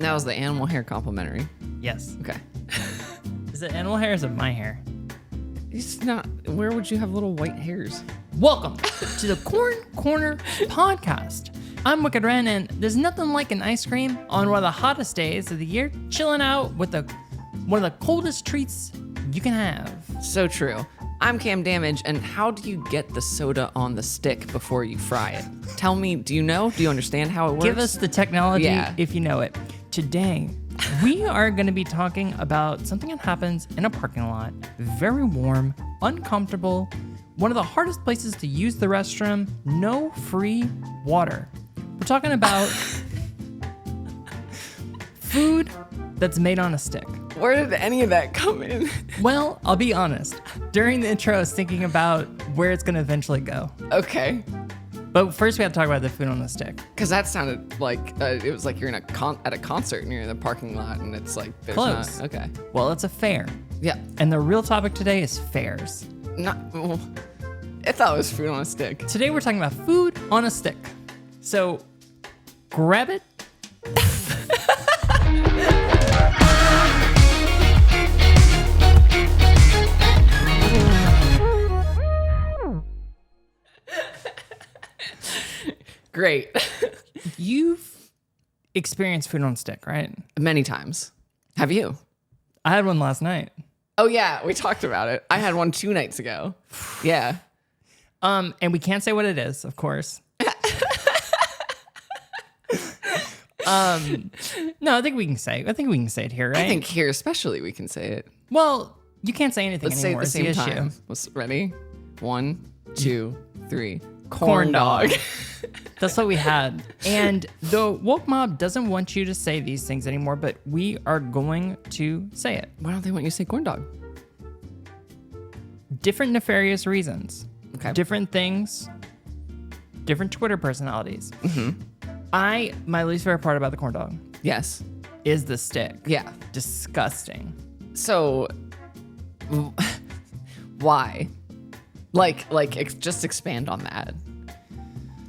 That was the animal hair complimentary. Yes. Okay. Is it animal hair or is it my hair? It's not. Where would you have little white hairs? Welcome to the Corn Corner podcast. I'm Wicked Wren, and there's nothing like an ice cream on one of the hottest days of the year, chilling out with one of the coldest treats you can have. So true. I'm Cam Damage, and how do you get the soda on the stick before you fry it? Tell me, do you know? Do you understand how it works? Give us the technology Yeah. if you know it. Today, we are going to be talking about something that happens in a parking lot. Very warm, uncomfortable, one of the hardest places to use the restroom, no free water. We're talking about food that's made on a stick. Where did any of that come in? Well, I'll be honest. During the intro, I was thinking about where it's going to eventually go. Okay. But first, we have to talk about the food on the stick. Because that sounded like it was like you're in at a concert and you're in the parking lot and it's like there's Close. not. Okay. Well, it's a fair. Yeah. And the real topic today is fairs. Not. Well, I thought it was food on a stick. Today, we're talking about food on a stick. So, grab it. Great. You've experienced food on a stick, right? Many times. Have you? I had one last night. Oh yeah, we talked about it. I had one 2 nights ago. Yeah. And we can't say what it is, of course. No, I think we can say it here, right? I think here especially we can say it. Well, you can't say anything Let's say it anymore. at the It's same issue. time. Ready? 1, 2, 3. Corn dog. That's what we had. And the woke mob doesn't want you to say these things anymore, but we are going to say it. Why don't they want you to say corn dog? Different nefarious reasons. Okay. Different things. Different Twitter personalities. Mm-hmm. My least favorite part about the corn dog Yes. is the stick. Yeah. Disgusting. So, why? Just expand on that.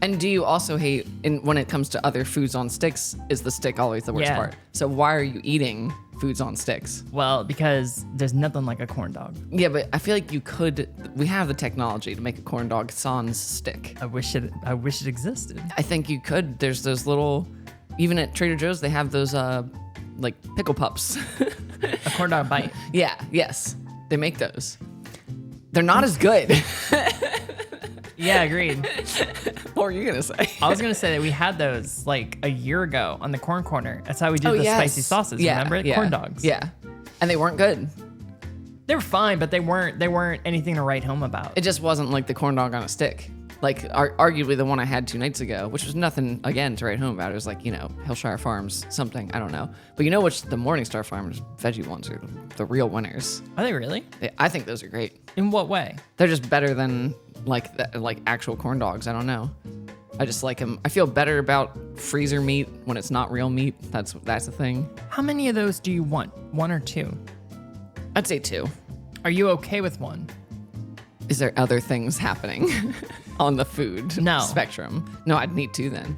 And do you also hate, when it comes to other foods on sticks, is the stick always the worst Yeah. part? So why are you eating foods on sticks? Well, because there's nothing like a corn dog. Yeah, but I feel like we have the technology to make a corn dog sans stick. I wish it existed. I think you could. There's those little, even at Trader Joe's, they have those like pickle pups. A corn dog bite. Yeah, yes. They make those. They're not as good. Yeah, agreed. What were you going to say? I was going to say that we had those like a year ago on the corn corner. That's how we did the yes. spicy sauces. Yeah, Remember it? yeah, Corn dogs. Yeah. And they weren't good. They were fine, but they weren't anything to write home about. It just wasn't like the corn dog on a stick. Like arguably the one I had 2 nights ago, which was nothing, again, to write home about. It was like, Hillshire Farms something. I don't know. But the Morningstar Farmers veggie ones are the real winners. Are they really? I think those are great. In what way? They're just better than like actual corn dogs. I don't know. I just like them. I feel better about freezer meat when it's not real meat. That's the thing. How many of those do you want? 1 or 2? I'd say 2. Are you okay with 1? Is there other things happening on the food spectrum? No, I'd need 2 then.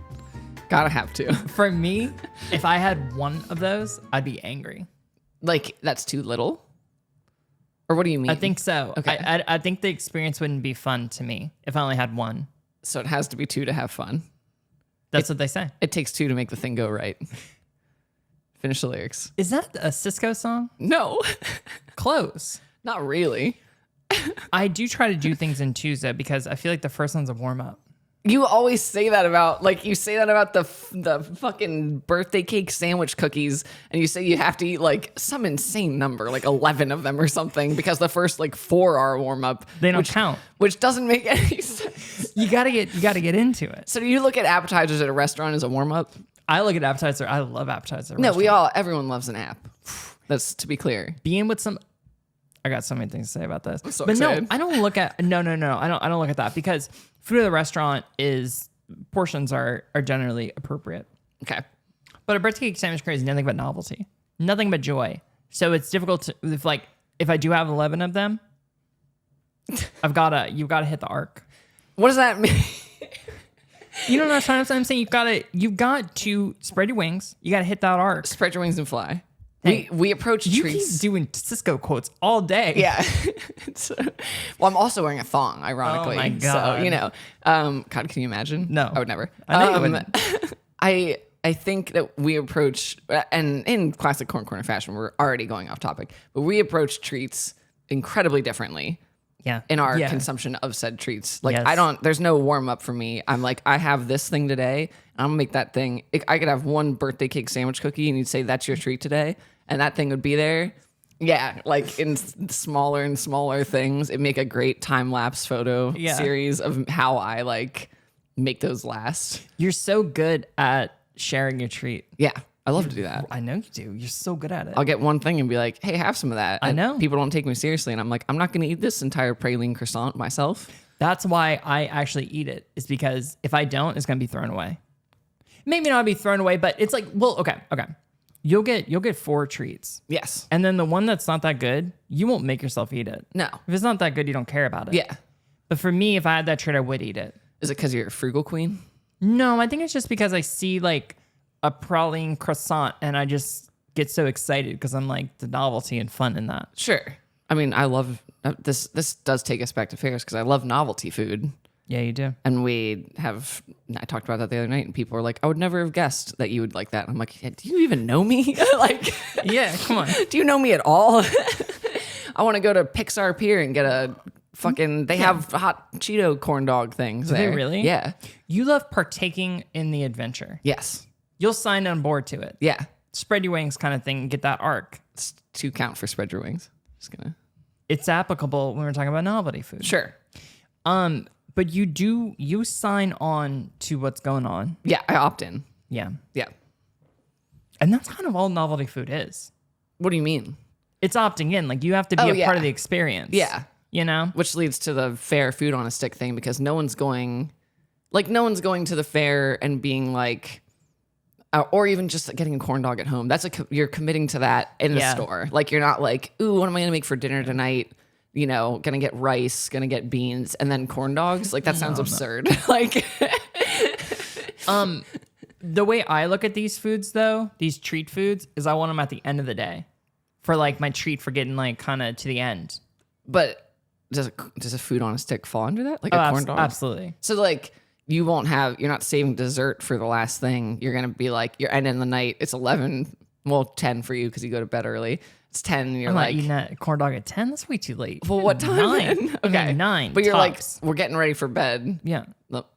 Gotta have 2. For me, if I had 1 of those, I'd be angry. Like, that's too little? Or what do you mean? I think so. Okay. I think the experience wouldn't be fun to me if I only had 1. So it has to be 2 to have fun. That's what they say. It takes 2 to make the thing go right. Finish the lyrics. Is that a Cisco song? No. Close. Not really. I do try to do things in twos though, because I feel like the first one's a warm up. You always say that about, the fucking birthday cake sandwich cookies, and you say you have to eat like some insane number, like 11 of them or something, because the first 4 are a warm up. They don't count. Which doesn't make any sense. You gotta get into it. So do you look at appetizers at a restaurant as a warm up? I look at appetizer. I love appetizer. No, everyone loves an app. That's to be clear. Being with some. I got so many things to say about this. I'm so but excited. no, I don't look at no. I don't look at that, because food at the restaurant portions are generally appropriate. Okay. But a birthday cake sandwich crazy, nothing but novelty, nothing but joy. So it's difficult to if I do have 11 of them, you've got to hit the arc. What does that mean? You know what I'm saying? You've got to spread your wings. You got to hit that arc. Spread your wings and fly. Hey, we approach You treats. keep doing Cisco quotes all day. Yeah. Well, I'm also wearing a thong, ironically. Oh my God. So, God, can you imagine? No. I would never. I know you wouldn't. I think that we approach, and in classic Corner fashion, we're already going off topic, but we approach treats incredibly differently Yeah. in our Yeah. consumption of said treats. Like, Yes. there's no warm up for me. I'm like, I have this thing today, and I'm gonna make that thing. I could have one birthday cake sandwich cookie, and you'd say, that's your treat today, and that thing would be there. Yeah, like in smaller and smaller things, it make a great time lapse photo series of how I like make those last. You're so good at sharing your treat. Yeah, I love to do that. I know you do. You're so good at it. I'll get one thing and be like, hey, have some of that. I And know. people don't take me seriously, and I'm like, I'm not going to eat this entire praline croissant myself. That's why I actually eat it, is because if I don't, it's going to be thrown away. Maybe not be thrown away, but it's like, well, okay. You'll get 4 treats. Yes. And then the one that's not that good, you won't make yourself eat it. No. If it's not that good, you don't care about it. Yeah. But for me, if I had that treat, I would eat it. Is it because you're a frugal queen? No, I think it's just because I see like a praline croissant and I just get so excited because I'm like the novelty and fun in that. Sure. I mean, I love this. This does take us back to fairs because I love novelty food. Yeah, you do. And I talked about that the other night, and people were like, I would never have guessed that you would like that. And I'm like, yeah, do you even know me? Like, Yeah, come on. do you know me at all? I want to go to Pixar Pier and get a fucking, they have hot Cheeto corn dog things. Do they there. really? Yeah. You love partaking in the adventure. Yes. You'll sign on board to it. Yeah. Spread your wings kind of thing and get that arc. It's 2 count for spread your wings. Just gonna. It's applicable when we're talking about novelty food. Sure. But you sign on to what's going on. Yeah, I opt in. Yeah. Yeah. And that's kind of all novelty food is. What do you mean? It's opting in. Like you have to be a part of the experience. Yeah. You know? Which leads to the fair food on a stick thing, because no one's going to the fair and being like, or even just getting a corn dog at home. You're committing to that in the store. Like you're not like, ooh, what am I going to make for dinner tonight? You know, gonna get rice, gonna get beans, and then corn dogs. Like that sounds absurd. Like, the way I look at these foods though, these treat foods, is I want them at the end of the day for like my treat for getting like kind of to the end. but does a food on a stick fall under that? Like a corn dog? Absolutely. So like you're not saving dessert for the last thing. You're gonna be like, you're ending the night. It's 11, well 10 for you because you go to bed early. It's 10 and you're I'm like, not eating that corn dog at 10. That's way too late. well, what time? 9. Okay. I mean, 9. But you're tops. like, we're getting ready for bed. Yeah. Look,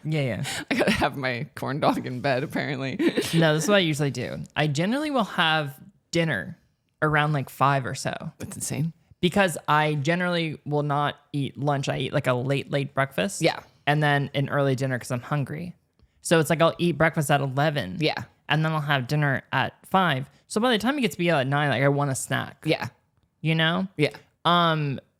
Yeah. I gotta have my corn dog in bed apparently. No, this is what I usually do. I generally will have dinner around like 5 or so That's insane. because I generally will not eat lunch. I eat like a late breakfast. Yeah. And then an early dinner because I'm hungry. So it's like I'll eat breakfast at 11. Yeah. And then I'll have dinner at 5. So by the time it gets to be at 9, like I want a snack. Yeah. You know? Yeah.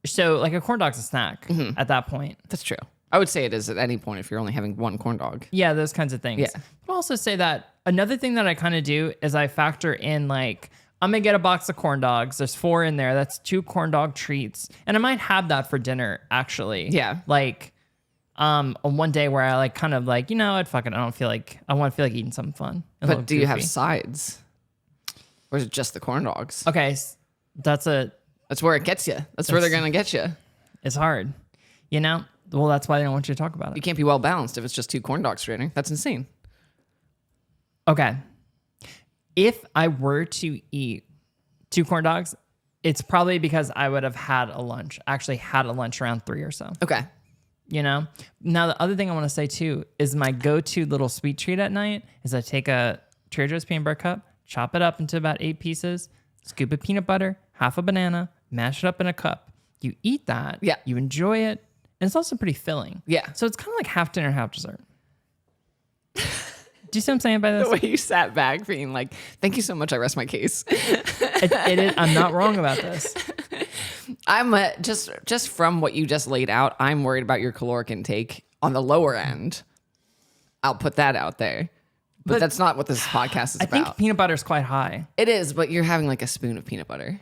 So like a corn dog's a snack at that point. That's true. I would say it is at any point if you're only having one corn dog. Yeah, those kinds of things. Yeah. I'll also say that another thing that I kind of do is I factor in like, I'm going to get a box of corn dogs. There's 4 in there. That's 2 corn dog treats. And I might have that for dinner, actually. Yeah. Like, on one day where I like kind of like, you know what, fuck it. I want to feel like eating something fun. But do you have sides? Or is it just the corn dogs? Okay. That's where it gets you. That's where they're going to get you. it's hard, you know? Well, that's why I don't want you to talk about You it. can't be well balanced if it's just 2 corn dogs for dinner. That's insane. Okay. If I were to eat 2 corn dogs, it's probably because I would have had a lunch around 3 or so. Okay. You know? Now, the other thing I want to say too is my go-to little sweet treat at night is I take a Trader Joe's peanut butter cup, chop it up into about 8 pieces, scoop of peanut butter, half a banana, mash it up in a cup. You eat that. Yeah. You enjoy it. And it's also pretty filling. Yeah. So it's kind of like half dinner, half dessert. Do you see what I'm saying by this? The way you sat back being like, thank you so much. I rest my case. It is, I'm not wrong about this. I'm just from what you just laid out, I'm worried about your caloric intake on the lower end. I'll put that out there. But that's not what this podcast is I about. think peanut butter is quite high. It is, but you're having like a spoon of peanut butter.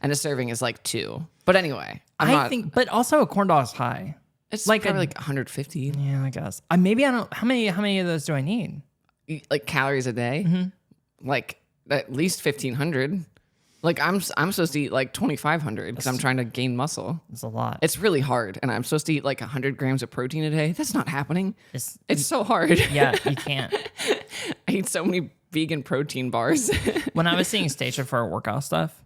And a serving is like 2. But anyway, But also a corn dog is high. It's Like probably like 150 Yeah, I guess. Maybe I don't. How many of those do I need? like calories a day. Like at least 1,500. Like I'm supposed to eat like 2,500 because I'm trying to gain muscle. It's a lot. It's really hard, and I'm supposed to eat like 100 grams of protein a day. That's not happening. It's so hard. Yeah, you can't. I eat so many vegan protein bars. When I was seeing Stacia for her workout stuff,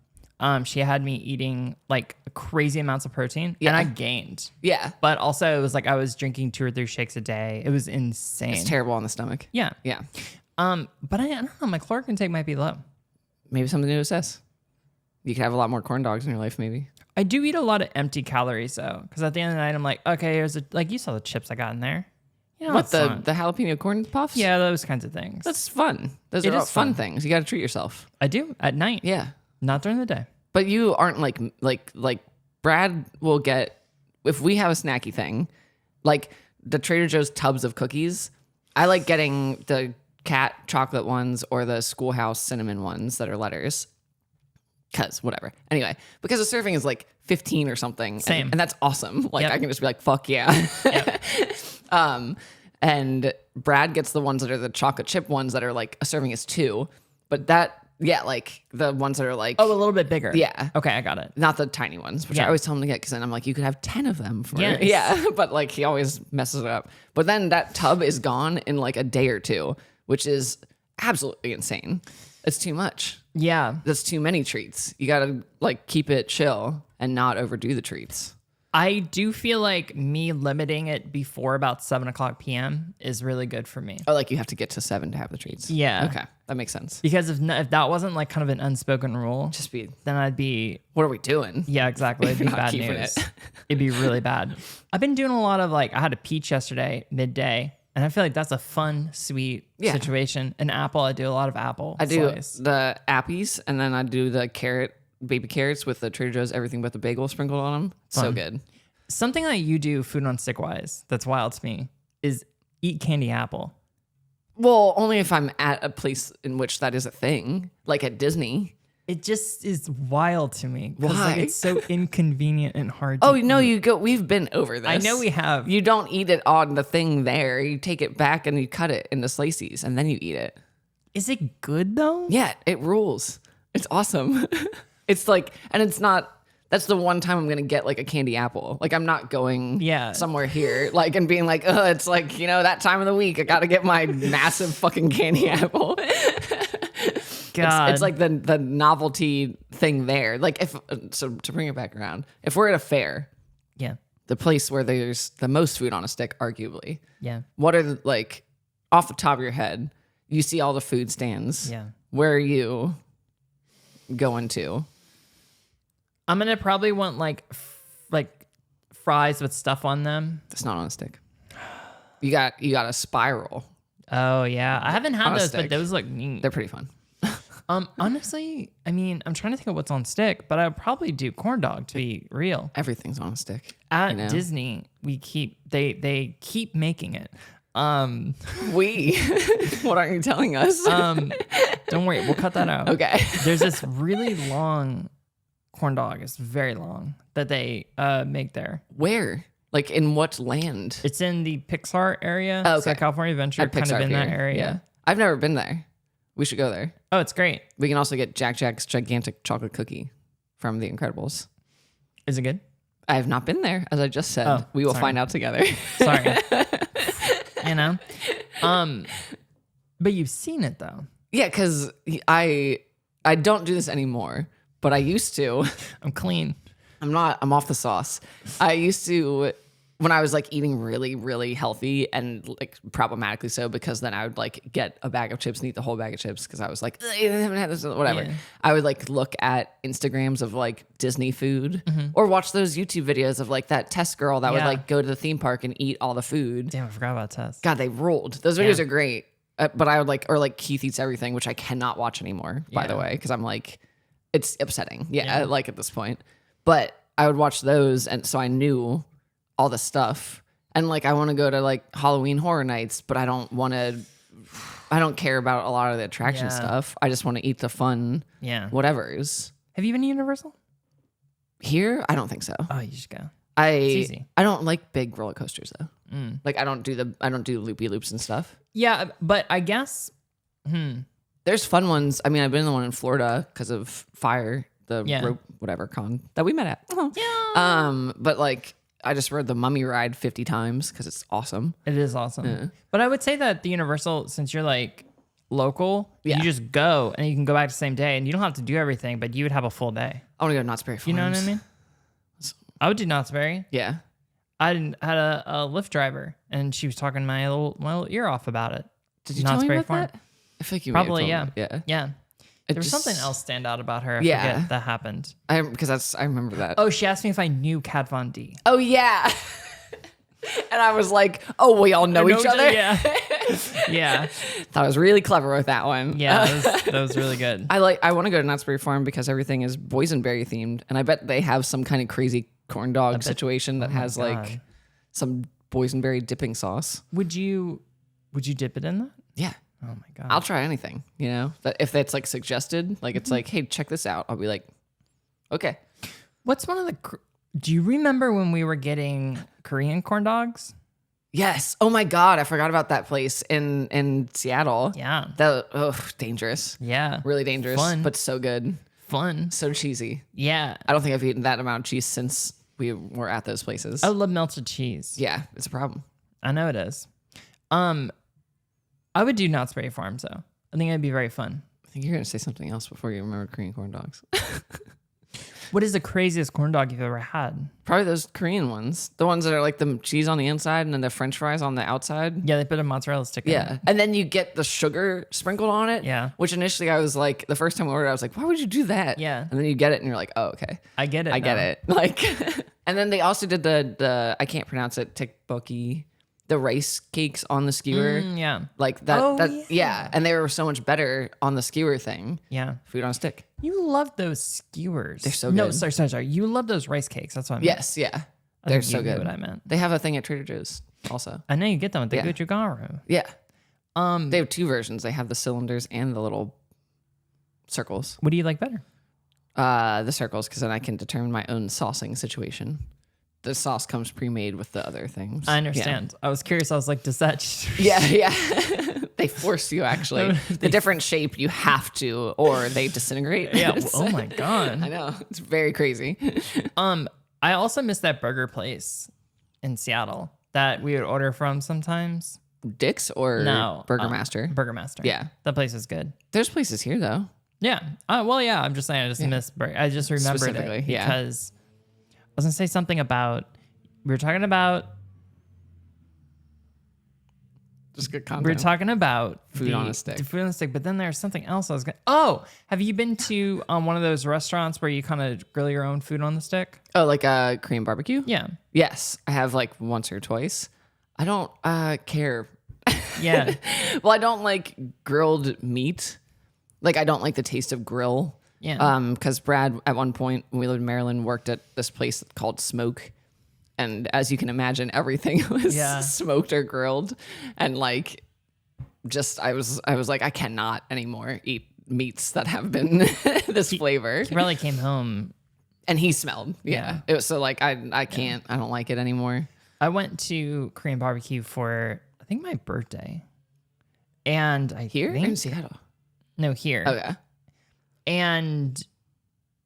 she had me eating like crazy amounts of protein, and I gained. Yeah, But also, it was like I was drinking 2 or 3 shakes a day. It was insane. it's terrible on the stomach. Yeah. Yeah, But I don't know. My caloric intake might be low. maybe something to assess. You could have a lot more corn dogs in your life, maybe. I do eat a lot of empty calories though, because at the end of the night, I'm like, okay, here's like you saw the chips I got in there. You know, What, the jalapeno corn puffs? Yeah, those kinds of things. That's fun. Those It are all is fun fun. things. You got to treat yourself. I do at night. Yeah. Not during the day. But you aren't like Brad will get, if we have a snacky thing, like the Trader Joe's tubs of cookies, I like getting the cat chocolate ones or the schoolhouse cinnamon ones that are letters. Cause whatever. Anyway, because a serving is like 15 or something. Same. And that's awesome. Like Yep. I can just be like, fuck yeah. Yep. And Brad gets the ones that are the chocolate chip ones that are like a serving is 2. But that, yeah, like the ones that are like, Oh, a little bit bigger. Yeah. Okay, I got it. not the tiny ones, which I Yeah. always tell him to get because then I'm like, you could have 10 of them. For Yes. Yeah. But like he always messes it up. But then that tub is gone in like a day or 2, which is absolutely insane. It's too much. Yeah. That's too many treats. You got to like keep it chill and not overdo the treats. I do feel like me limiting it before about 7:00 p.m. is really good for me. Or like you have to get to 7 to have the treats. Yeah. Okay. That makes sense. Because if that wasn't like kind of an unspoken rule, Just be, then I'd be, what are we doing? yeah, exactly. It'd be Not bad keeping news. it. It'd be really bad. I've been doing a lot of like, I had a peach yesterday midday, and I feel like that's a fun, sweet situation. An apple, I do a lot of apple. I do slice. the appies and then I do the baby carrots with the Trader Joe's everything but the bagel sprinkled on them. So Fun. good. Something that you do food on stick wise that's wild to me is eat candy apple. Well, only if I'm at a place in which that is a thing, like at Disney. It just is wild to me. 'Cause, Why? Like, it's so inconvenient and hard to Oh, no, eat. you go. We've been over this. I know we have. You don't eat it on the thing there. You take it back and you cut it into slices and then you eat it. Is it good though? Yeah, it rules. It's awesome. It's like, and it's not. That's the one time I'm gonna get like a candy apple. Like I'm not going somewhere here like and being like, oh, it's like, you know, that time of the week I gotta get my massive fucking candy apple. God. It's like the novelty thing there. Like so to bring it back around, if we're at a fair, Yeah. the place where there's the most food on a stick, arguably, Yeah. what are like off the top of your head? You see all the food stands. Yeah. Where are you going to? I'm gonna probably want like fries with stuff on them. It's not on a stick. You got a spiral. Oh yeah, I haven't had On a those, stick. but those look neat. They're pretty fun. Honestly, I mean, I'm trying to think of what's on stick, but I would probably do corn dog to be real. Everything's on a stick. At you know? Disney, they keep making it. We. What aren't you telling us? Don't worry, we'll cut that out. Okay. There's this really long corn dog. It's very long that they make there. Where? Like in what land? It's in the Pixar area. Oh, So okay. California Adventure, At kind of Pixar in that Pier. area. Yeah. I've never been there. We should go there. Oh, it's great. We can also get Jack Jack's gigantic chocolate cookie from The Incredibles. Is it good? I have not been there, as I just said. Oh, We will sorry. find out together. Sorry. You know? But you've seen it though. Yeah, because I don't do this anymore, but I used to. I'm clean. I'm off the sauce. I used to, when I was like eating really, really healthy and like problematically so, because then I would like get a bag of chips and eat the whole bag of chips because I was like, I haven't had this, whatever. Yeah. I would like look at Instagrams of like Disney food or watch those YouTube videos of like that Tess girl that would Yeah. like go to the theme park and eat all the food. Damn, I forgot about Tess. God, they ruled. Those videos Yeah. are great. But I would like, or like Keith Eats Everything, which I cannot watch anymore, by the Yeah. way, because I'm like, it's upsetting. Yeah, like at this point. But I would watch those, and so I knew all the stuff. And like, I want to go to like Halloween Horror Nights, but I don't care about a lot of the attraction Yeah. stuff. I just want to eat the fun, Yeah. whatevers. Have you been to Universal? Here, I don't think so. Oh, you should go. easy. I don't like big roller coasters though. Like I don't do loopy loops and stuff. Yeah, but I guess There's fun ones. I mean, I've been in the one in Florida because of Fire, the rope whatever con that we met at. yeah. But like I just rode the Mummy ride 50 times because it's awesome. It is awesome. Yeah. But I would say that the Universal, since you're like local, you just go and you can go back the same day and you don't have to do everything, but you would have a full day. I want to go to Knott's Berry Farms. You know what I mean? I would do Knott's Berry. Yeah. I had a Lyft driver and she was talking my little ear off about it. Did you tell me about that? I feel like you probably, may have told me. Yeah. There was something else stand out about her. I forget that happened. I remember that. Oh, she asked me if I knew Kat Von D. Oh yeah. And I was like, oh, we all know each other. Yeah. Yeah. Thought I was really clever with that one. Yeah, that was really good. I want to go to Knott's Berry Farm because everything is boysenberry themed, and I bet they have some kind of crazy corn dog situation that has like some boysenberry dipping sauce. Would you dip it in that? Yeah. Oh my God. I'll try anything, you know? If that's like suggested, like it's like, hey, check this out. I'll be like, okay. What's one of the do you remember when we were getting Korean corn dogs? Yes. Oh my God. I forgot about that place in Seattle. Yeah. Dangerous. Yeah. Really dangerous. Fun. But so good. Fun. So cheesy. Yeah. I don't think I've eaten that amount of cheese since we were at those places. I love melted cheese. Yeah, it's a problem. I know it is. I would do Knott's Berry Farms though. I think it'd be very fun. I think you're going to say something else before you remember Korean corn dogs. What is the craziest corn dog you've ever had? Probably those Korean ones. The ones that are like the cheese on the inside and then the french fries on the outside. Yeah, they put a mozzarella stick in Yeah. it. And then you get the sugar sprinkled on it. Yeah. Which initially I was like, the first time I ordered, I was like, why would you do that? Yeah. And then you get it and you're like, oh, okay. I get it. I get it. Like, and then they also did the I can't pronounce it, tteokbokki, the rice cakes on the skewer. Yeah. Like that. Oh, yeah. And they were so much better on the skewer thing. Yeah. Food on a stick. You love those skewers. They're so No, good. sorry. You love those rice cakes. That's what I meant. Yes. Yeah. I They're think so you knew good. what I meant. They have a thing at Trader Joe's also. I know you get them with the Yeah. gochugaru. Yeah. They have two versions. They have the cylinders and the little circles. What do you like better? The circles, because then I can determine my own saucing situation. The sauce comes pre-made with the other things. I understand. I was curious. I was like, does that? Yeah. They force you, actually. The different shape, you have to, or they disintegrate. Yeah. Oh my God. I know. It's very crazy. I also miss that burger place in Seattle that we would order from sometimes. Dick's or No. Burger Master? Burger Master. Yeah. That place is good. There's places here, though. Yeah. Well, yeah. I'm just saying. I just miss burger. I just remembered Specifically, it yeah. because I was gonna say something about we were talking about Just good content. we were talking about Food on a stick. the food on a stick, but then there's something else I was gonna. Oh, have you been to one of those restaurants where you kind of grill your own food on the stick? Oh, like a Korean barbecue? Yeah. Yes. I have like once or twice. I don't care. Yeah. Well, I don't like grilled meat. Like, I don't like the taste of grill. Yeah. Because Brad, at one point, when we lived in Maryland, worked at this place called Smoke. And as you can imagine, everything was smoked or grilled. And like, just, I was like, I cannot anymore eat meats that have been this flavor. He probably came home. And he smelled. Yeah. Yeah. It was so like, I can't, I don't like it anymore. I went to Korean barbecue for I think my birthday, and I Here think, in Seattle? No, here. Okay. And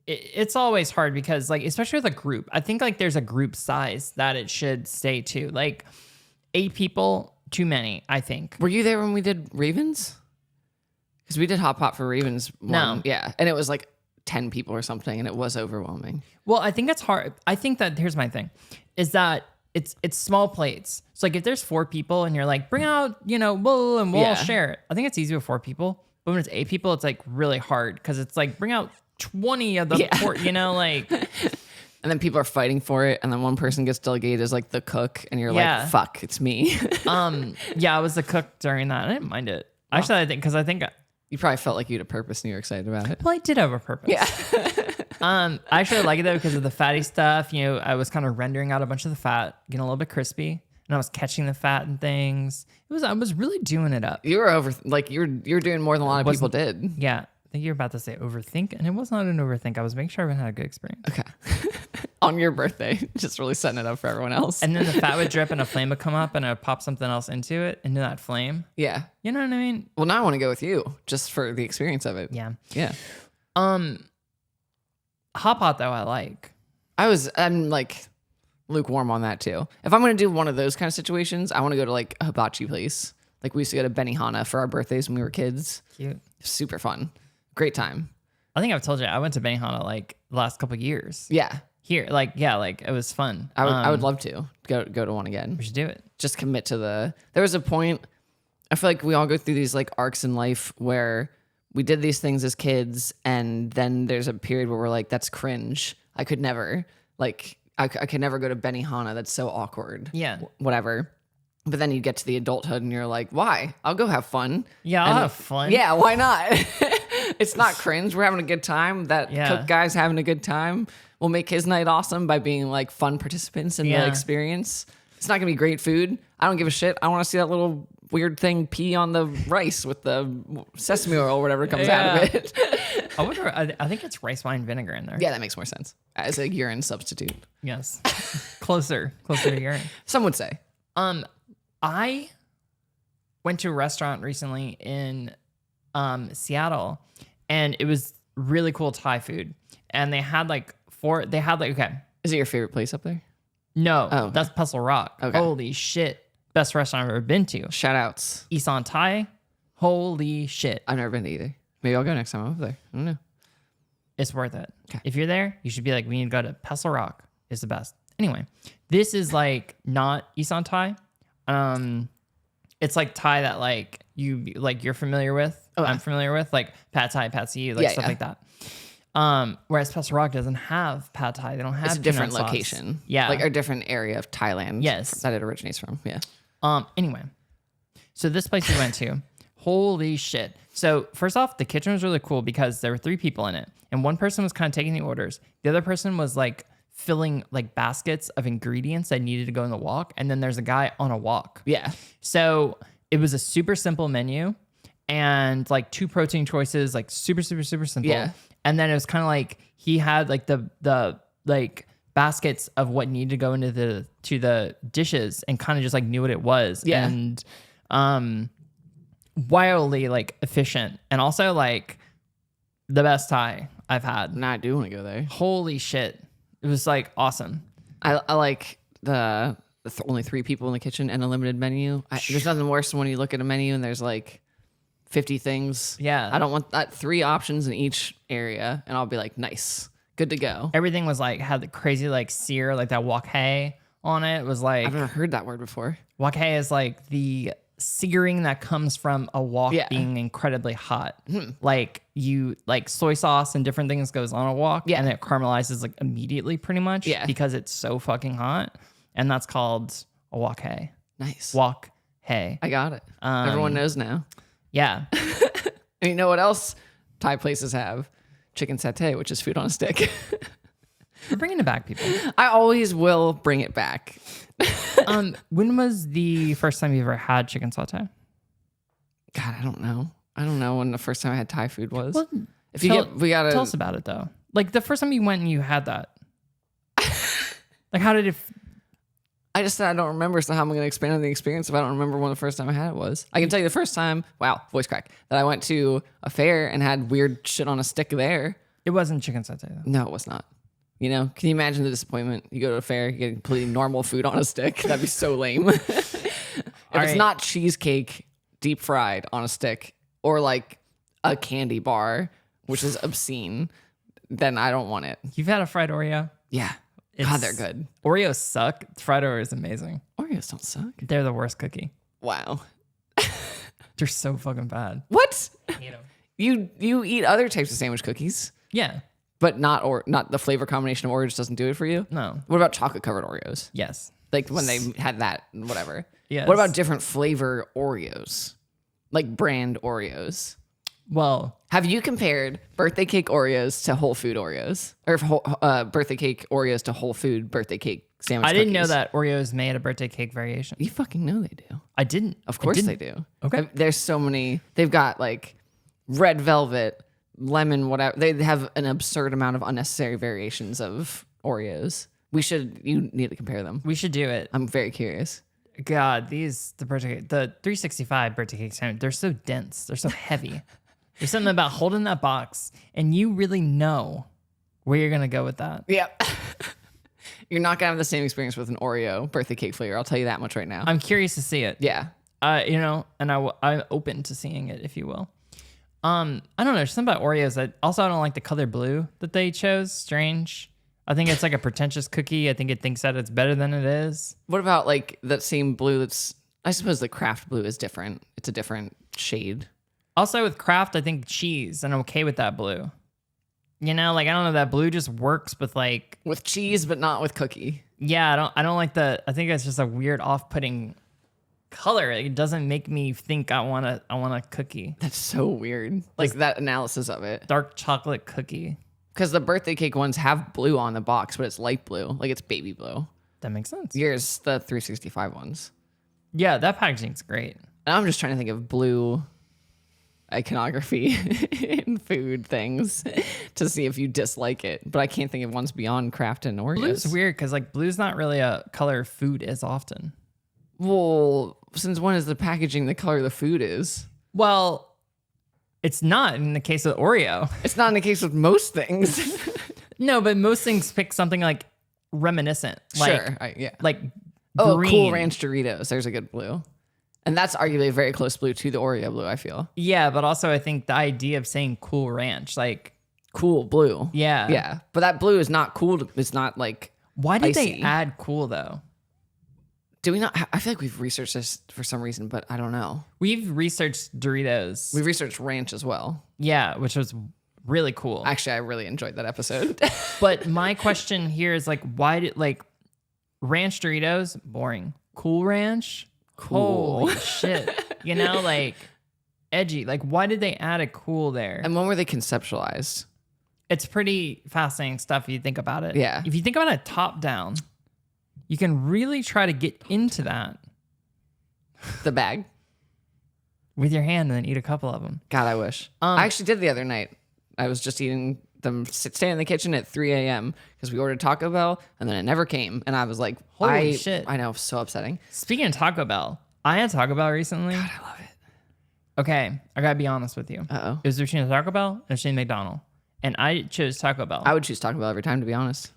it's always hard because, like, especially with a group, I think like there's a group size that it should stay to. Like 8 people, too many, I think. Were you there when we did Ravens? Because we did Hot Pot for Ravens. No. Yeah. And it was like 10 people or something, and it was overwhelming. Well, I think it's hard. I think that here's my thing, is that it's small plates. So like if there's 4 people and you're like, bring out, we'll all share it. I think it's easy with 4 people. But when it's 8 people, it's like really hard because it's like bring out 20 of the port, like. And then people are fighting for it, and then one person gets delegated as like the cook, and you're like, fuck, it's me. I was the cook during that. I didn't mind it. Actually, I think you probably felt like you had a purpose and you were excited about it. well, I did have a purpose. Yeah. I actually like it though because of the fatty stuff. I was kind of rendering out a bunch of the fat, getting a little bit crispy, and I was catching the fat and things. I was really doing it up. You were you're doing more than a lot of people did. Yeah. I think you're about to say overthink, and it was not an overthink. I was making sure everyone had a good experience. Okay. on your birthday. Just really setting it up for everyone else. And then the fat would drip and a flame would come up and I would pop something else into that flame. Yeah. You know what I mean? Well, now I want to go with you just for the experience of it. Yeah. Yeah. Hot pot though, I like. I'm like lukewarm on that too. If I'm going to do one of those kind of situations, I want to go to like a hibachi place. Like we used to go to Benihana for our birthdays when we were kids. Cute. Super fun. Great time. I think I've told you I went to Benihana like the last couple of years. Yeah. Here, like it was fun. I would love to go to one again. We should do it. Just commit to there was a point, I feel like we all go through these like arcs in life where we did these things as kids and then there's a period where we're like, that's cringe. I could never I could never go to Benihana. That's so awkward. Yeah. Whatever. But then you get to the adulthood and you're like, why? I'll go have fun. Yeah, I'll have fun. Yeah, why not? It's not cringe. We're having a good time. That Yeah. cook guy's having a good time. We'll make his night awesome by being like fun participants in Yeah. the experience. It's not gonna be great food. I don't give a shit. I want to see that little weird thing pee on the rice with the sesame oil or whatever comes out of it. I wonder. I think it's rice wine vinegar in there. Yeah, that makes more sense as a urine substitute. Yes. closer to urine. Some would say. I went to a restaurant recently in Seattle, and it was really cool Thai food. And they had okay. Is it your favorite place up there? No, Oh. that's Pestle Rock. Okay. Holy shit. Best restaurant I've ever been to. Shout outs. Isan Thai. Holy shit. I've never been to either. Maybe I'll go next time I'm up there. I don't know. It's worth it. Okay. If you're there, you should be like, we need to go to Pestle Rock. It's the best. Anyway, this is like not Isan Thai. It's like Thai that like you're familiar with. Okay. I'm familiar with like pad Thai, pad see ew, like Yeah, stuff yeah. like that. Whereas Pestle Rock doesn't have pad Thai. They don't have It's a different peanut sauce. location. Yeah. Like a different area of Thailand. Yes. That it originates from. Yeah. Anyway, so this place we went to, holy shit. So first off, the kitchen was really cool because there were 3 people in it, and one person was kind of taking the orders. The other person was like filling like baskets of ingredients that needed to go in the wok, and then there's a guy on a wok. Yeah. So it was a super simple menu, and like 2 protein choices, like super simple. Yeah. And then it was kind of like he had like the like baskets of what needed to go into the dishes, and kind of just like knew what it was. Yeah. And wildly like efficient, and also like the best Thai I've had. Nah, I do want to go there. Holy shit. It was like awesome. I like the only 3 people in the kitchen and a limited menu. There's nothing worse than when you look at a menu and there's like 50 things. Yeah. I don't want that 3 options in each area, and I'll be like, nice, good to go. Everything was like had the crazy like sear, like that wok hei on it. It was like I've never heard that word before. wok hei is like the searing that comes from a wok Yeah. being incredibly hot. Like you like soy sauce and different things goes on a wok, Yeah. and it caramelizes like immediately pretty much. Yeah. Because it's so fucking hot. And that's called a wok hei. Nice. Wok hei. I got it. Everyone knows now. Yeah. And you know what else Thai places have? Chicken satay, which is food on a stick. We're bringing it back, people. I always will bring it back. When was the first time you ever had chicken satay? God, I don't know. I don't know when the first time I had Thai food was. Well, If you get, we gotta tell us about it though. Like the first time you went and you had that. Like how did it? I just said I don't remember, so how am I going to expand on the experience if I don't remember when the first time I had it was? I can tell you the first time, wow, voice crack, that I went to a fair and had weird shit on a stick there. It wasn't chicken satay though. No, it was not. You know, can you imagine the disappointment? You go to a fair, you get completely normal food on a stick. That'd be so lame. If it's right. not cheesecake deep fried on a stick or like a candy bar, which is obscene, then I don't want it. You've had a fried Oreo? Yeah. God, they're good. Oreos suck. Fried Oreo is amazing. Oreos don't suck. They're the worst cookie. Wow. They're so fucking bad. What? You know. You eat other types of sandwich cookies, Yeah. but not the flavor combination of Oreos doesn't do it for you? No. What about chocolate covered Oreos? Yes. Like when they had that, whatever. Yes. What about different flavor Oreos? Like brand Oreos? Well, Have you compared birthday cake Oreos to Whole Food Oreos? Or birthday cake Oreos to Whole Food birthday cake sandwich I didn't know cookies? that Oreos made a birthday cake variation. You fucking know they do. I didn't. Of course I they didn't. do. Okay. There's so many. They've got like red velvet, lemon, whatever. They have an absurd amount of unnecessary variations of Oreos. You need to compare them. We should do it. I'm very curious. God, the 365 birthday cake sandwich, they're so dense. They're so heavy. There's something about holding that box and you really know where you're going to go with that. Yep. You're not going to have the same experience with an Oreo birthday cake flavor. I'll tell you that much right now. I'm curious to see it. Yeah. And I'm open to seeing it, if you will. I don't know. There's something about Oreos that also I don't like the color blue that they chose. Strange. I think it's like a pretentious cookie. I think it thinks that it's better than it is. What about like that same blue I suppose the Kraft blue is different. It's a different shade. Also with Kraft, I think cheese, and I'm okay with that blue. You know, like I don't know, that blue just works with like with cheese, but not with cookie. Yeah, I don't like I think it's just a weird off-putting color. It doesn't make me think I want a cookie. That's so weird. Like that analysis of it. Dark chocolate cookie. Because the birthday cake ones have blue on the box, but it's light blue. Like it's baby blue. That makes sense. Yours, the 365 ones. Yeah, that packaging's great. And I'm just trying to think of blue iconography in food things to see if you dislike it. But I can't think of ones beyond Kraft and Oreos. Blue's weird because like blue's not really a color of food as often. Well, since when is the packaging the color the food is? Well, it's not in the case of Oreo. It's not in the case with most things. No, but most things pick something like reminiscent. Like, sure. Yeah. Like green. Cool green. Ranch Doritos. There's a good blue. And that's arguably a very close blue to the Oreo blue, I feel. Yeah, but also I think the idea of saying Cool Ranch, like cool blue. Yeah. Yeah. But that blue is not cool. It's not like why did icy. they add cool though? Do we not? I feel like we've researched this for some reason, but I don't know. We've researched Doritos. We've researched ranch as well. Yeah, which was really cool. Actually, I really enjoyed that episode. But my question here is like, why did like ranch Doritos boring? Cool Ranch, Cool. Holy shit! You know, like edgy. Like, why did they add a cool there? And when were they conceptualized? It's pretty fascinating stuff if you think about it. Yeah. If you think about it top down, you can really try to get into that The bag. with your hand and then eat a couple of them. God, I wish. I actually did the other night. I was just eating them, staying in the kitchen at 3 a.m. because we ordered Taco Bell and then it never came. And I was like, Holy shit. I know, so upsetting. Speaking of Taco Bell, I had Taco Bell recently. God, I love it. Okay, I gotta be honest with you. Uh-oh. It was between a Taco Bell and between McDonald's. And I chose Taco Bell. I would choose Taco Bell every time, to be honest.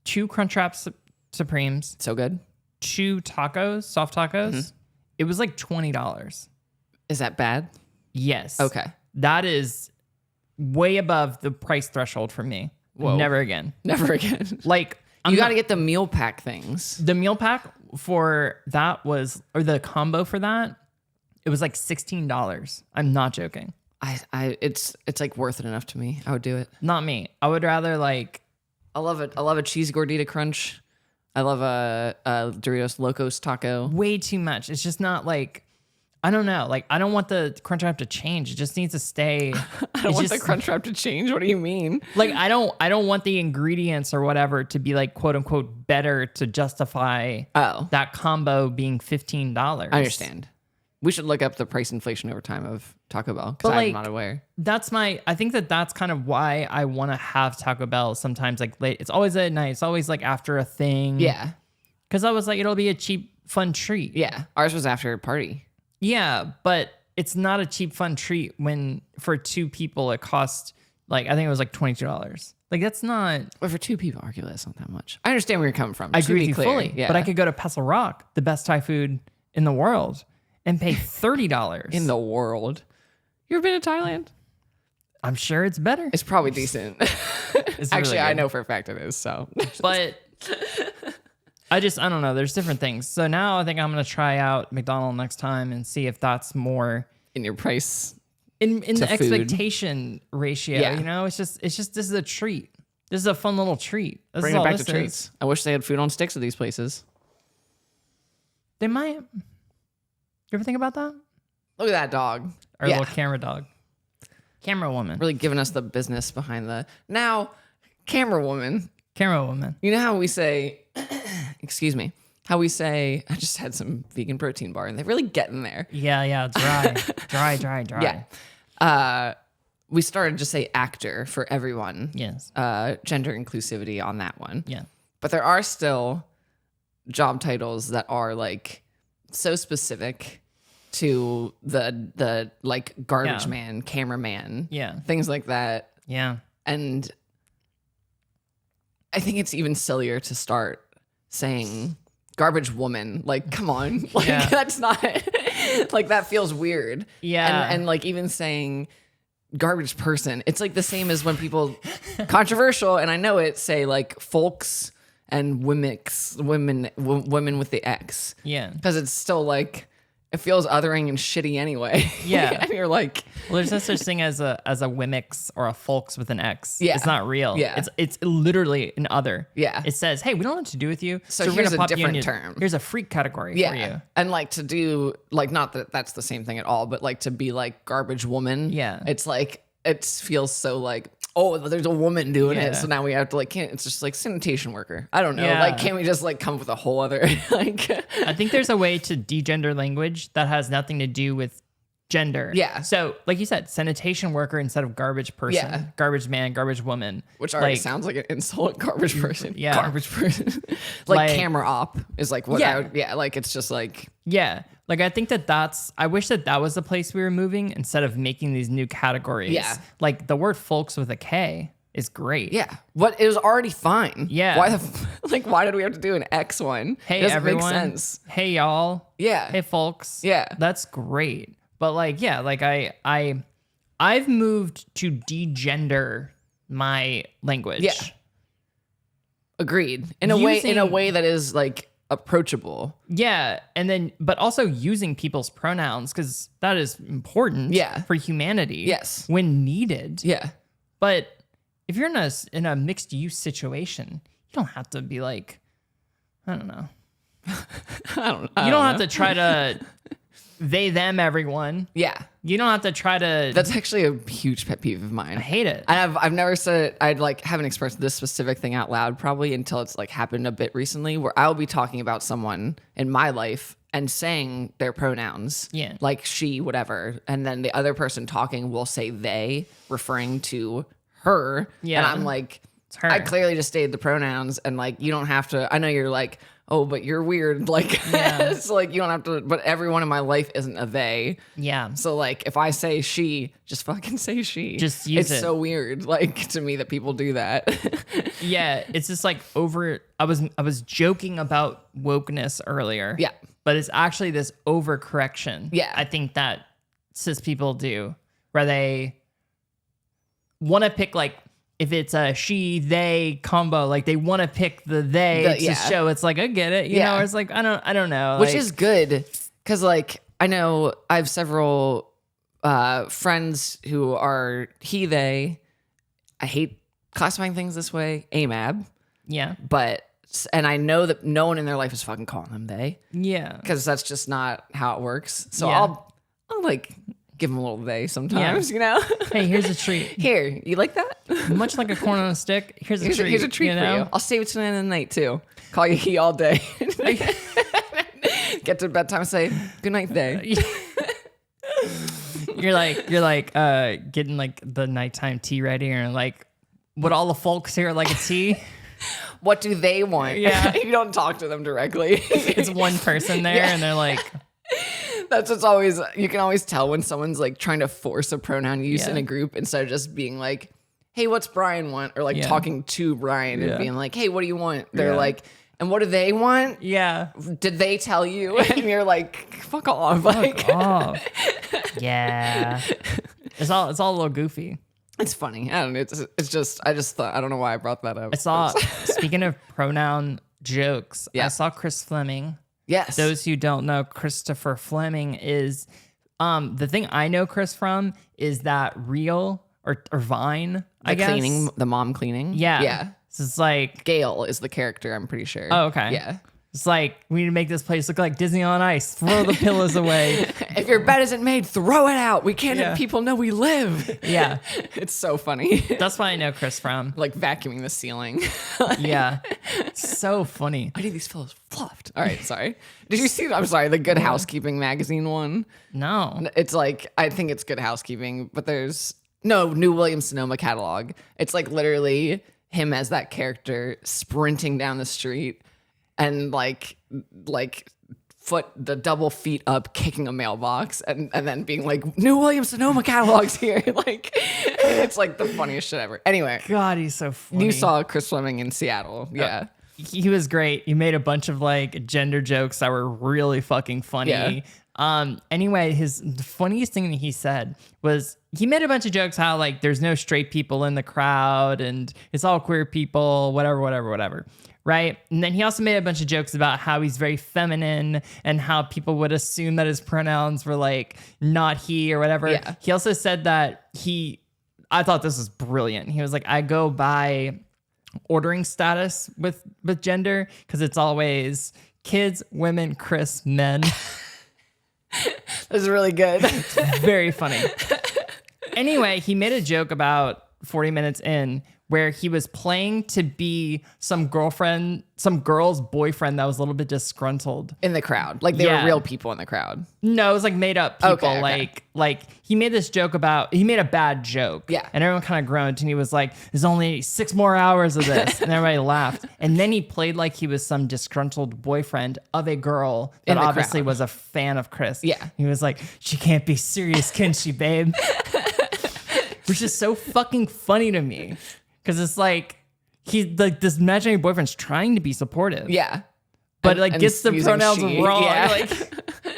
2 Crunchwrap Supremes, So good. 2 tacos, soft tacos. Mm-hmm. It was like $20. Is that bad? Yes. Okay. That is way above the price threshold for me. Whoa. Never again. Never again. Like, You got to get the meal pack things. the meal pack for that was, or the combo for that, it was like $16. I'm not joking. It's like worth it enough to me. I would do it. Not me. I would rather like, I love it. I love a cheese gordita crunch. I love a Doritos Locos taco. way too much. It's just not like, I don't know. Like, I don't want the Crunchwrap to change. It just needs to stay. I don't want the Crunchwrap to change. What do you mean? Like, I don't want the ingredients or whatever to be like, quote unquote, better to justify that combo being $15. I understand. We should look up the price inflation over time of Taco Bell because But, I'm like, not aware. I think that's kind of why I want to have Taco Bell sometimes like late. It's always at night. It's always like after a thing. Yeah. Because I was like, it'll be a cheap, fun treat. Yeah. Ours was after a party. Yeah, but it's not a cheap, fun treat when for 2 people it cost like, I think it was like $22. Like, that's not. But for 2 people, arguably, that's not that much. I understand where you're coming from. I to agree be with you clear. fully. Yeah. But I could go to Pestle Rock, the best Thai food in the world, and pay $30. In the world. You ever been to Thailand? I'm sure it's better. It's probably decent. It's Actually, really I good. know for a fact it is. So, But I don't know. There's different things. So now I think I'm going to try out McDonald's next time and see if that's more in your price, in the food. expectation ratio. Yeah. You know, it's just this is a treat. This is a fun little treat. This bring is it all back this to treats. is. I wish they had food on sticks at these places. They might. You ever think about that? Look at that dog. Our Yeah. little camera dog. Camera woman. Really giving us the business behind the now camera woman. Camera woman. You know how we say, excuse me, how we say, I just had some vegan protein bar and they're really getting there. Yeah. Dry. Yeah. We started to say actor for everyone. Yes. Gender inclusivity on that one. Yeah. But there are still job titles that are like so specific to the like garbage Yeah. man, cameraman, Yeah. things like that. Yeah. And I think it's even sillier to start saying garbage woman. Like, come on. Like, Yeah. that's not, like, that feels weird. Yeah. And like, even saying garbage person, it's like the same as when people, controversial, and I know it, say like folks and women with the X. Yeah. Because it's still like, it feels othering and shitty anyway. Yeah. And you're like, Well, there's no such thing as a Wimix or a folks with an X. Yeah. It's not real. Yeah. It's literally an other. Yeah. It says, hey, we don't know what to do with you. So we're here's gonna a pop you in different your- term. Here's a freak category for you. And like to do, like, not that that's the same thing at all, but like to be like garbage woman. Yeah. It's like, it feels so like, oh, there's a woman doing Yeah. it. So now we have to like, can't, it's just like sanitation worker. I don't know. Yeah. Like, can't we just like come up with a whole other, like, I think there's a way to degender language that has nothing to do with gender. Yeah. So, like you said, sanitation worker instead of garbage person, Yeah. garbage man, garbage woman. which already like, sounds like an insult, garbage person. Yeah. Garbage person. like, Like- camera op is like what Yeah. I would, yeah, like it's just like, Yeah. Like, I think I wish that was the place we were moving instead of making these new categories. Yeah. Like, the word folks with a K is great. yeah, what, it was already fine. Yeah. Why like, why did we have to do an X one? Hey, it doesn't everyone. make sense. Hey, y'all. Yeah. Hey, folks. Yeah. That's great. But, like, yeah, like, I've moved to degender my language. Yeah. Agreed. In a Using- way that is like approachable. Yeah, and then but also using people's pronouns because that is important. Yeah. For humanity. Yes. When needed. Yeah. But if you're in a mixed use situation, you don't have to be like, I don't know. You don't have to try to they them everyone. Yeah. You don't have to try to. That's actually a huge pet peeve of mine. I hate it. I've never said it, I'd like haven't expressed this specific thing out loud probably until it's like happened a bit recently where I'll be talking about someone in my life and saying their pronouns. Yeah. Like she, whatever. And then the other person talking will say they, referring to her. Yeah. And I'm like, her. I clearly just stated the pronouns and like you don't have to, I know you're like, oh, but you're weird. Like it's like you don't have to, but everyone in my life isn't a they. Yeah. So like if I say she, just fucking say she. Just use it's it. so weird, like to me that people do that. Yeah, it's just like over. I was joking about wokeness earlier. Yeah. but it's actually this overcorrection. Yeah. I think that cis people do, where they want to pick like if it's a she they combo, like they want to pick the they to show it's like I get it, you know. Or it's like I don't know, which like, is good because like I know I have several friends who are he they. I hate classifying things this way, AMAB, yeah, and I know that no one in their life is fucking calling them they yeah. because that's just not how it works. So Yeah. I'll like give them a little they sometimes, you know. Hey, here's a treat. Here, you like that? Much like a corn on a stick. Here's a treat. Here's a treat you for know? you. I'll save it to the end of the night too. Call you he all day. Get to bedtime, say good night, they. You're like getting like the nighttime tea ready, and like, would all the folks here like a tea? What do they want? Yeah. You don't talk to them directly. It's one person there, Yeah. and they're like, That's what's always, you can always tell when someone's like trying to force a pronoun use Yeah. in a group instead of just being like, hey, what's Brian want? Or like Yeah. talking to Brian Yeah. and being like, hey, what do you want? They're Yeah. like, and what do they want? yeah, Did they tell you? And you're like, fuck off. Like, oh, yeah. It's all a little goofy. it's funny. I don't know. It's just, I just thought, I don't know why I brought that up. I saw. Speaking of pronoun jokes, Yeah. I saw Chris Fleming. Yes. Those who don't know, Christopher Fleming is the thing I know Chris from is that Reel or Vine, I guess. Cleaning, the mom cleaning. Yeah. Yeah. So it's like, Gail is the character, I'm pretty sure. oh, okay. Yeah. It's like, we need to make this place look like Disney on Ice. Throw the pillows away. If your bed isn't made, throw it out. We can't Yeah. let people know we live. Yeah. It's so funny. That's what I know Chris from. Like vacuuming the ceiling. Yeah. So funny. I need these pillows fluffed. All right, sorry. Did you see? I'm sorry. The Good Housekeeping magazine one. No. It's like I think it's Good Housekeeping, but there's no New Williams Sonoma catalog. It's like literally him as that character sprinting down the street and like the double feet up, kicking a mailbox, and then being like, New Williams-Sonoma catalog's here. Like, it's like the funniest shit ever. Anyway, God, he's so funny. you saw Chris Fleming in Seattle. Yeah. He was great. He made a bunch of like gender jokes that were really fucking funny. Yeah. Anyway, the funniest thing that he said was he made a bunch of jokes how like there's no straight people in the crowd and it's all queer people, whatever. Right. And then he also made a bunch of jokes about how he's very feminine and how people would assume that his pronouns were like not he or whatever. Yeah. He also said that I thought this was brilliant. He was like, I go by ordering status with gender because it's always kids, women, Chris, men. This is really good. Very funny. Anyway, he made a joke about 40 minutes in where he was playing to be some girl's boyfriend that was a little bit disgruntled. In the crowd. Like, they were real people in the crowd. No, it was like made up people. Okay. Like he made this joke he made a bad joke. Yeah. And everyone kind of groaned and he was like, there's only 6 more hours of this. And everybody laughed. And then he played like he was some disgruntled boyfriend of a girl that obviously was a fan of Chris. Yeah. He was like, she can't be serious, can she, babe? Which is so fucking funny to me. Because it's like, he's like, this imaginary boyfriend's trying to be supportive. Yeah. But like gets the pronouns she. wrong. Yeah. Like,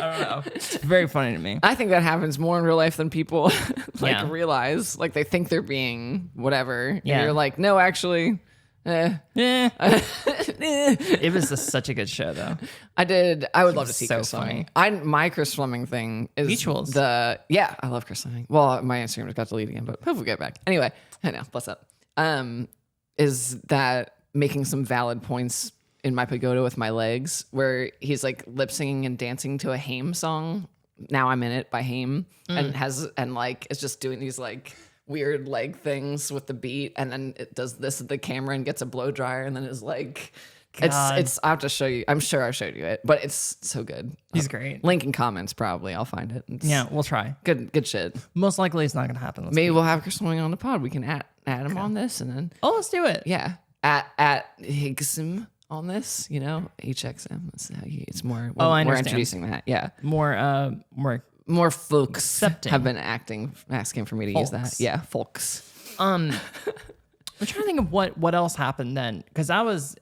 I don't know. It's very funny to me. I think that happens more in real life than people Yeah. realize. Like, they think they're being whatever. Yeah. And you're like, no, actually, It was such a good show, though. I would love to see so Chris funny. Fleming. My Chris Fleming thing is Mutuals. I love Chris Fleming. Well, my Instagram just got deleted again, but hopefully we'll get back. Anyway, I know, bless up. Is that making some valid points in my pagoda with my legs, where he's like lip singing and dancing to a Haim song. Now I'm in it by Haim, and it's just doing these like weird leg things with the beat, and then it does this at the camera and gets a blow dryer, and then is like, it's. I have to show you. I'm sure I showed you it, but it's so good. He's great. Link in comments probably. I'll find it. Yeah, we'll try. Good shit. Most likely it's not going to happen. Maybe we'll have Chris Fleming on the pod. We can add him on this, and then let's do it. yeah, at Higsum on this. You know, HXM. That's how it's more. I we're understand. introducing that. Yeah, More folks accepting. have been asking for me to use that. Folks. Yeah, folks. I'm trying to think of what else happened then, because that was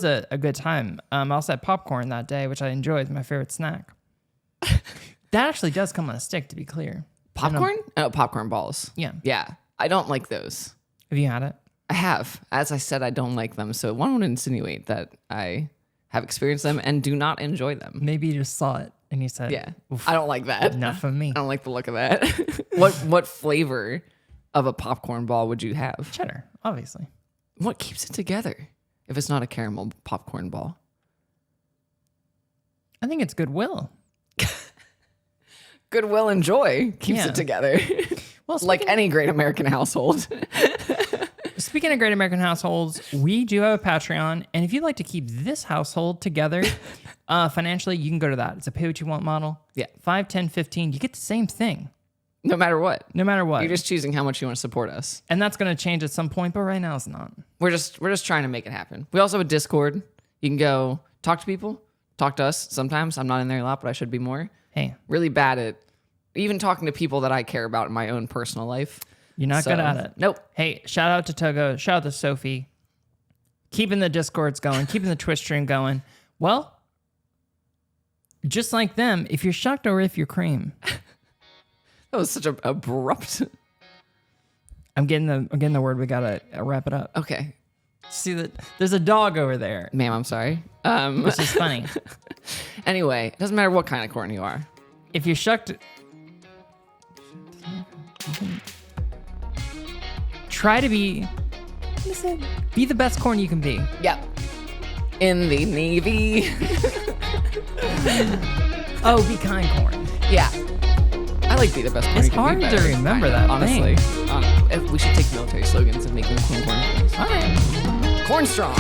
a good time. I also had popcorn that day, which I enjoyed. My favorite snack. That actually does come on a stick, to be clear. Popcorn? Oh, popcorn balls. Yeah. Yeah, I don't like those. Have you had it? I have. As I said, I don't like them. So one would insinuate that I have experienced them and do not enjoy them. Maybe you just saw it and you said, Yeah, "Oof, I don't like that. enough of me." I don't like the look of that. What flavor of a popcorn ball would you have? Cheddar, obviously. What keeps it together if it's not a caramel popcorn ball? I think it's goodwill. Goodwill and joy keeps Yeah. it together. Well, Like any great American household. Speaking of great American households, we do have a Patreon, and if you'd like to keep this household together financially, you can go to that. It's a pay what you want model. Yeah. 5, 10, 15. You get the same thing, No matter what. no matter what. You're just choosing how much you want to support us. And that's going to change at some point, but right now it's not. We're just trying to make it happen. We also have a Discord. You can go talk to people, talk to us sometimes. I'm not in there a lot, but I should be more. Hey, Really bad at even talking to people that I care about in my own personal life. you're not good at it. Nope. Hey, shout out to Togo. Shout out to Sophie. Keeping the Discords going, keeping the Twitch stream going. Well, just like them, if you're shocked or if you're cream. That was such a abrupt. I'm getting the word. We gotta wrap it up. Okay. See that there's a dog over there, Ma'am, I'm sorry. which is funny. Anyway, it doesn't matter what kind of corn you are. If you're shocked, try to be the best corn you can be. Yep. In the Navy. Oh, be kind corn. Yeah. I like be the best corn It's you can hard be to better. remember that honestly. thing. If we should take military slogans and make them corn. All right. Corn strong.